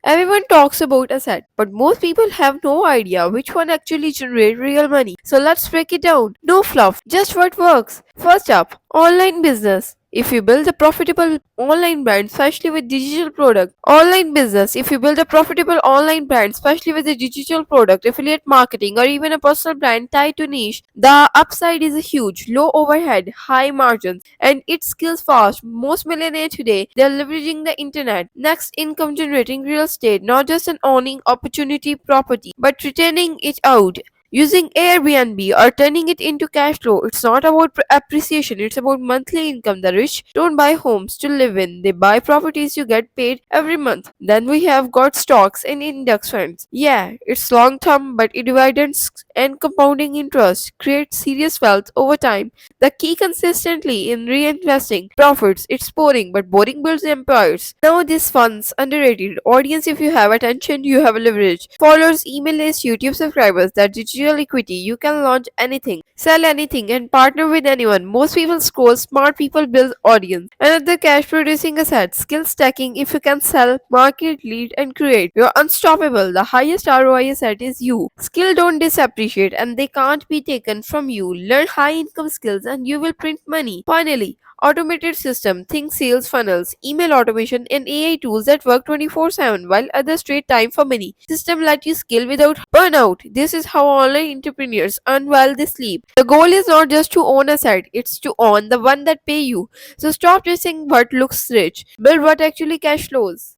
Everyone talks about asset, but most people have no idea which one actually generate real money. So let's break it down. No fluff, just what works. First up, online business. If you build a profitable online brand, especially with digital product, online business. If you build a profitable online brand, especially with a digital product, affiliate marketing, or even a personal brand tied to niche, the upside is huge. Low overhead, high margins, and it scales fast. Most millionaires today, they're leveraging the internet. Next, income generating real estate, not just an owning opportunity property, but retaining it out. Using Airbnb or turning it into cash flow, it's not about appreciation, it's about monthly income. The rich don't buy homes to live in, they buy properties you get paid every month. Then we have got stocks and index funds. Yeah, it's long term, but dividends and compounding interest create serious wealth over time. The key consistently in reinvesting profits. It's boring, but boring builds empires. Now this funds underrated. Audience, if you have attention, you have leverage. Followers, email list, YouTube subscribers, that digital equity. You can launch anything, sell anything, and partner with anyone. Most people scroll, smart people build audience. Another cash producing asset, skill stacking. If you can sell, market, lead, and create, you're unstoppable. The highest ROI asset is you. Skill don't disappreciate and they can't be taken from you. Learn high income skills and you will print money. Finally, automated system, think sales funnels, email automation, and AI tools that work 24/7 while others trade time for money. System let you scale without burnout. This is how online entrepreneurs earn while they sleep. The goal is not just to own a site, it's to own the one that pay you. So stop chasing what looks rich. Build what actually cash flows.